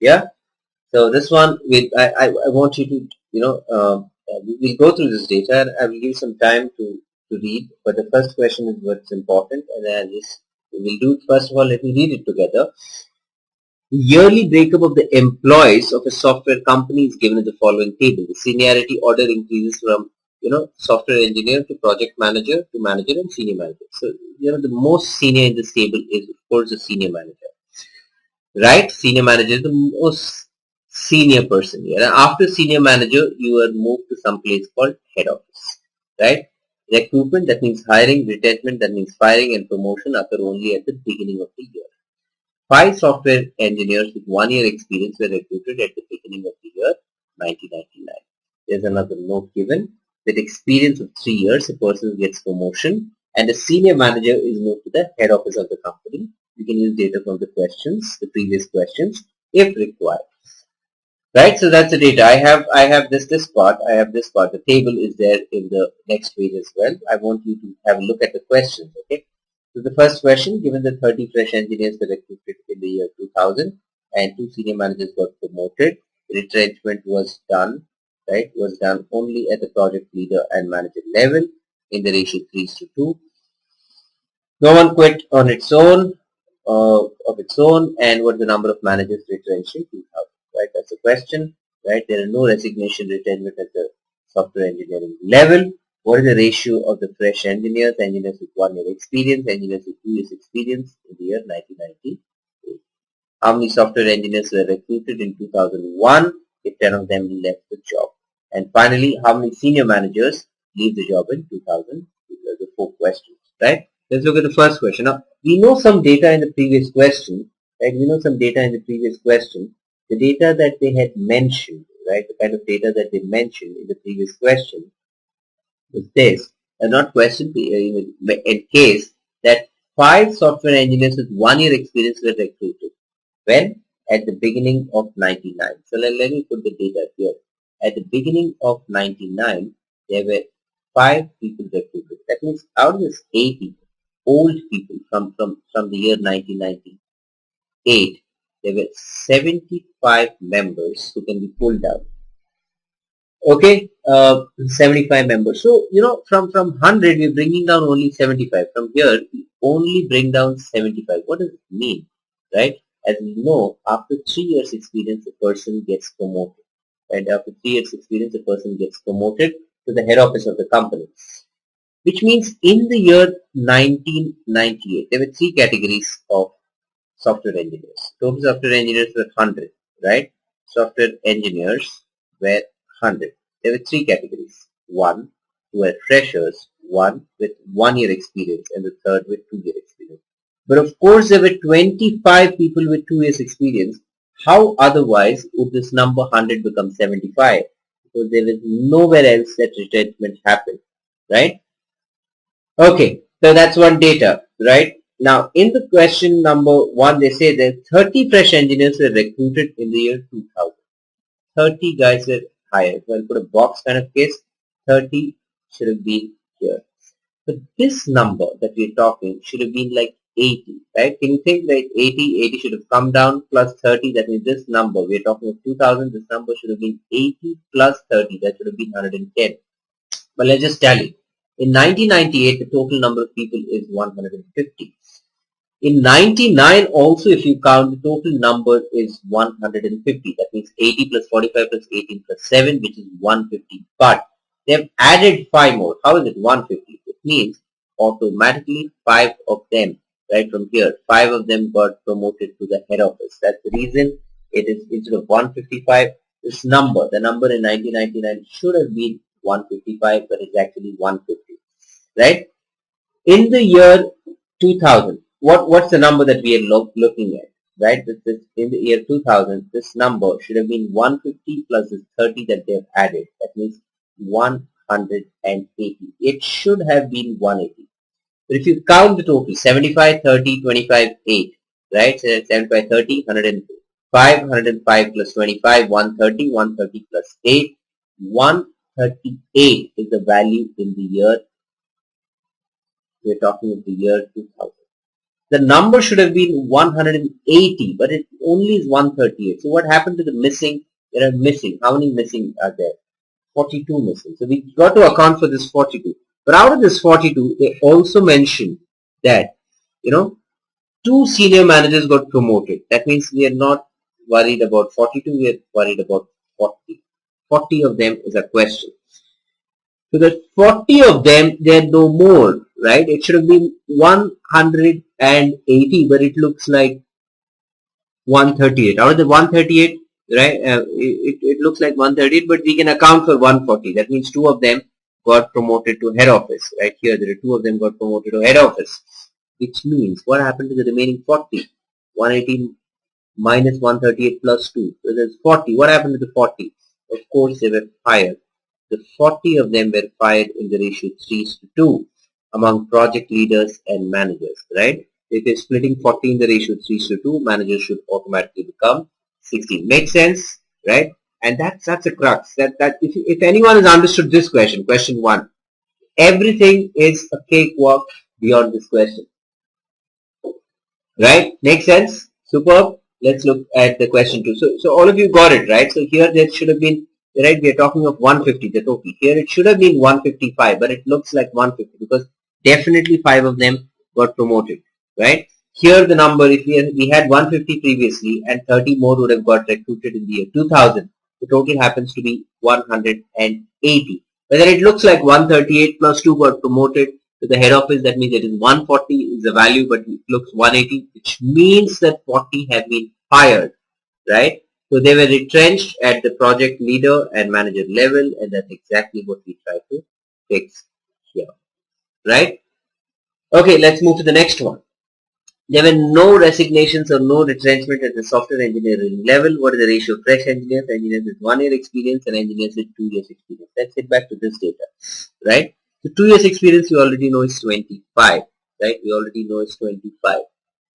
Yeah. So this one, I want you to, we'll go through this data and I will give some time to read. But the first question is what's important, and then we'll do it. First of all, let me read it together. Yearly breakup of the employees of a software company is given in the following table. The seniority order increases from, software engineer to project manager to manager and senior manager. So, the most senior in this table is, of course, the senior manager. Right? Senior manager is the most senior person here. And after senior manager, you are moved to some place called head office. Right? Recruitment, that means hiring. Retention, that means firing, and promotion occur only at the beginning of the year. 5 software engineers with 1 year experience were recruited at the beginning of the year 1999. There's another note given. With experience of 3 years, a person gets promotion and a senior manager is moved to the head office of the company. You can use data from the questions, the previous questions, if required. Right, so that's the data. I have this part. I have this part. The table is there in the next page as well. I want you to have a look at the questions. Okay. So the first question, given the 30 fresh engineers were recruited in the year 2000 and 2 senior managers got promoted, retrenchment was done. Right, was done only at the project leader and manager level in the ratio 3:2. No one quit on its own. Of its own, and what the number of managers retrenched in 2000. Right, that's the question. Right, there are no resignation, retirement at the software engineering level. What is the ratio of the fresh engineers with 1 year experience, engineers with 2 years experience in the year 1998? How many software engineers were recruited in 2001 if 10 of them left the job? And finally, how many senior managers leave the job in 2000? These are the 4 questions, right? Let's look at the first question. Now, we know some data in the previous question, right? We know some data in the previous question. The data that they had mentioned, right? The kind of data that they mentioned in the previous question was this. Not question, in case that 5 software engineers with 1 year experience were recruited. When? At the beginning of 99. So let me put the data here. At the beginning of 99, there were 5 people recruited. That means out of this 80 old people from the year 1998, there were 75 members who can be pulled out. Okay, 75 members. So, from 100, we're bringing down only 75. From here, we only bring down 75. What does it mean? Right? As we know, after 3 years experience, a person gets promoted. And after 3 years experience, a person gets promoted to the head office of the company. Which means in the year 1998, there were 3 categories of software engineers. Total software engineers were 100, right? Software engineers were 100. There were 3 categories. 1 who were freshers, 1 with 1 year experience, and the third with 2 year experience. But of course, there were 25 people with 2 years experience. How otherwise would this number 100 become 75? Because there was nowhere else that retrenchment happened, right? Okay, so that's one data, right? Now, in the question number 1, they say that 30 fresh engineers were recruited in the year 2000. 30 guys were hired. So I'll put a box kind of case. 30 should have been here. But this number that we're talking should have been like 80, right? Can you think that 80 should have come down plus 30? That means this number, we're talking of 2000, this number should have been 80 plus 30. That should have been 110. But let's just tell you. In 1998, the total number of people is 150. In 99 also, if you count, the total number is 150. That means 80 plus 45 plus 18 plus 7, which is 150. But they've added 5 more. How is it 150? It means automatically 5 of them, right from here, 5 of them got promoted to the head office. That's the reason it is instead of 155, this number, the number in 1999 should have been 155, but it's actually 150, right? In the year 2000, what's the number that we are looking at, right? This in the year 2000, this number should have been 150 plus this 30 that they have added. That means 180. It should have been 180. But if you count the total, 75, 30, 25, 8, right? So 75, 30, 105, 105 plus 25, 130, 130 plus 8, 138 is the value in the year. We're talking of the year 2000. the number should have been 180, but it only is 138. So what happened to the missing? There are missing. How many missing are there? 42 missing. So we got to account for this 42. But out of this 42, they also mentioned that, you know, 2 senior managers got promoted. That means we are not worried about 42, we are worried about 40. 40 of them is a question. So that 40 of them, they are no more, right? It should have been 180, but it looks like 138. Out of the 138, right, it looks like 138, but we can account for 140. That means 2 of them got promoted to head office. Right here, there are 2 of them got promoted to head office. Which means, what happened to the remaining 40? 180 minus 138 plus 2. So there's 40. What happened to the 40? Of course, they were fired. The 40 of them were fired in the ratio 3:2 among project leaders and managers, right? If you're splitting 40 in the ratio 3:2, managers should automatically become 16. Makes sense, right? And that's a crux. That if anyone has understood this question 1, everything is a cakewalk beyond this question. Right? Makes sense? Superb. Let's look at the question 2. So all of you got it, right? So here there should have been, right, we are talking of 150, the total. Here it should have been 155, but it looks like 150 because definitely 5 of them got promoted, right? Here the number, if we had 150 previously and 30 more would have got recruited in the year 2000, the total happens to be 180. Whether it looks like 138 plus 2 got promoted to the head office, that means it is 140 is the value, but it looks 180, which means that 40 have been fired, right? So they were retrenched at the project leader and manager level, and that's exactly what we try to fix here, right? Okay, let's move to the next one. There were no resignations or no retrenchment at the software engineering level. What is the ratio of fresh engineers, engineers with 1 year experience and engineers with 2 years experience? Let's get back to this data, right? So 2 years experience you already know is 25, right? We already know is 25.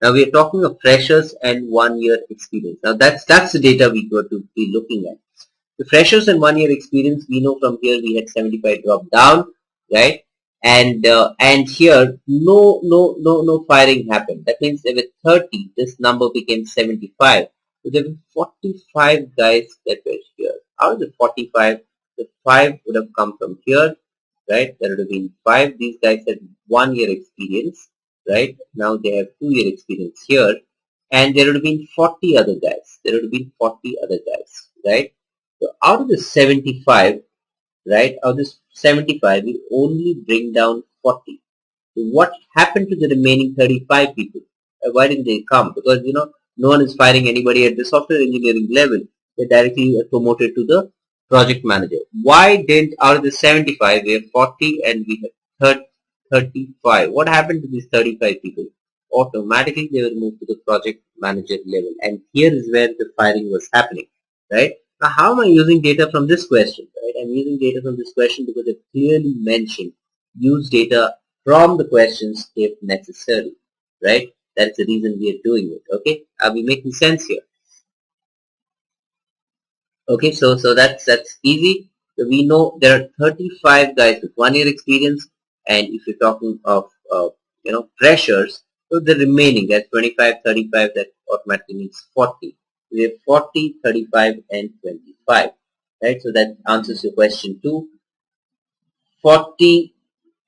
Now we are talking of freshers and 1 year experience. Now that's the data we got to be looking at. The freshers and 1 year experience, we know from here we had 75 drop down, right? And here no firing happened. That means there were 30. This number became 75. So there were 45 guys that were here. Out of the 45, the 5 would have come from here, right? There would have been 5. These guys had 1 year experience, right? Now they have 2 year experience here, and there would have been 40 other guys. There would have been 40 other guys, right? So out of the 75, right? Out of this 75, we only bring down 40. So what happened to the remaining 35 people? Why didn't they come? Because, you know, no one is firing anybody at the software engineering level. They directly promoted to the project manager. Why didn't, out of the 75, we have 40 and we have 35? What happened to these 35 people? Automatically, they were moved to the project manager level. And here is where the firing was happening, right? Now, how am I using data from this question? Right? I'm using data from this question because it clearly mentioned use data from the questions if necessary, right? That's the reason we are doing it. Okay, are we making sense here? Okay, so that's easy. So we know there are 35 guys with 1 year experience, and if you're talking of you know, freshers, so the remaining, that's 25, 35, that automatically means 40. We have 40, 35, and 25, right? So that answers your question 2. 40,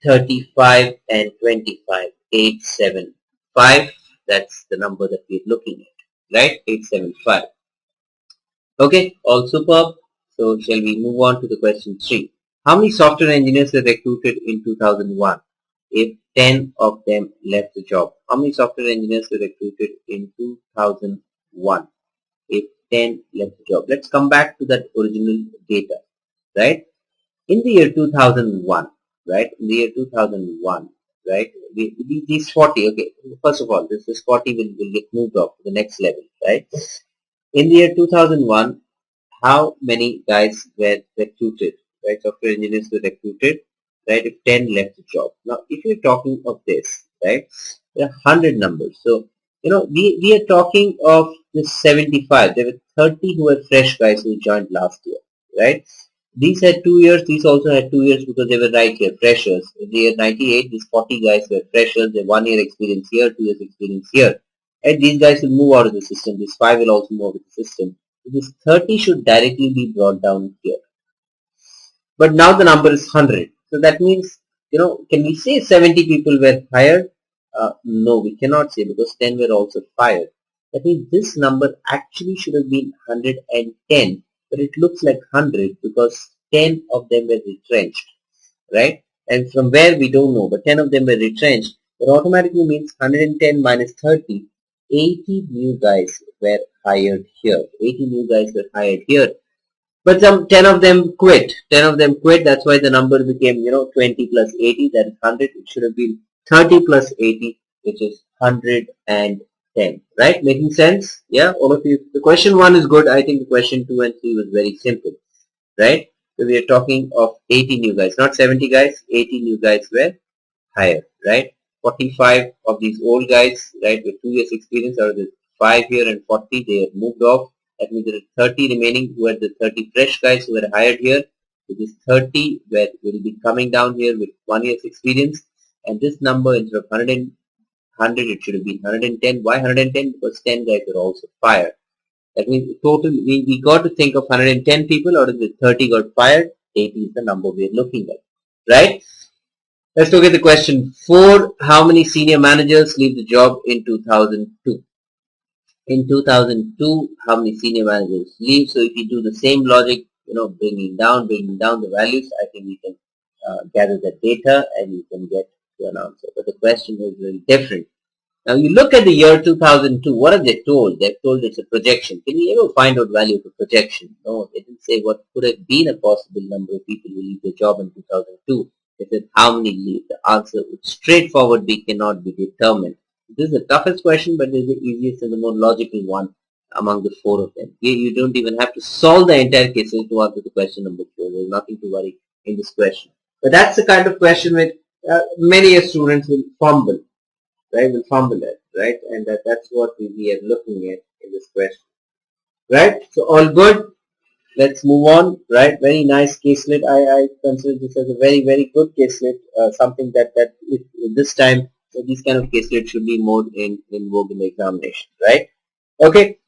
35, and 25, 875. That's the number that we're looking at, right? 875. Okay, all superb. So shall we move on to the question 3? How many software engineers were recruited in 2001 if 10 of them left the job? How many software engineers were recruited in 2001 if 10 left the job? Let's come back to that original data, right? In the year 2001, right? In the year 2001, right? These 40, okay, first of all, this 40 will get moved off to the next level, right? In the year 2001, how many guys were recruited, right? Software engineers were recruited, right? If 10 left the job. Now, if you're talking of this, right, there are 100 numbers. So, you know, we are talking of this 75. There were 30 who were fresh guys who joined last year, right? These had 2 years, these also had 2 years because they were right here, freshers. In the year 98, these 40 guys were freshers, they 1 year experience here, 2 years experience here. And these guys will move out of the system, these 5 will also move out of the system. So this 30 should directly be brought down here. But now the number is 100. So that means, can we say 70 people were hired? No, we cannot say because 10 were also fired. That means this number actually should have been 110, but it looks like 100 because 10 of them were retrenched, right? And from where we don't know, but 10 of them were retrenched. That automatically means 110 minus 30, 80 new guys were hired here. 80 new guys were hired here. But some 10 of them quit. 10 of them quit. That's why the number became, 20 plus 80. That is 100. It should have been 30 plus 80, which is 110. Right? Making sense? Yeah? All of you. The question 1 is good. I think the question 2 and 3 was very simple. Right? So we are talking of 80 new guys. Not 70 guys. 80 new guys were hired. Right? 45 of these old guys, right, with 2 years experience out of the 5 year and 40, they have moved off. That means there are 30 remaining who are the 30 fresh guys who were hired here. So this 30 will be coming down here with 1 year's experience. And this number instead of 100, it should have been 110. Why 110? Because 10 guys are also fired. That means total, we got to think of 110 people out of the 30 got fired. 80 is the number we are looking at. Right? Let's look at the question 4. How many senior managers leave the job in 2002? In 2002, how many senior managers leave? So if you do the same logic, bringing down the values, I think we can gather that data and you can get to an answer. But the question is very different. Now you look at the year 2002, what have they told? They've told it's a projection. Can you ever find out value of a projection? No, they didn't say what could have been a possible number of people who leave the job in 2002. They said how many leave. The answer would straightforward be cannot be determined. This is the toughest question, but it is the easiest and the more logical one among the 4 of them. Here you don't even have to solve the entire case to answer the question number 4. There's nothing to worry in this question. But that's the kind of question which many students will fumble. Right, will fumble it, right? And that's what we are looking at in this question. Right? So all good. Let's move on. Right? Very nice caselet. I consider this as a very, very good caselet. Something that if this time, so these kind of caselets should be more in vogue in the examination. Right? Okay.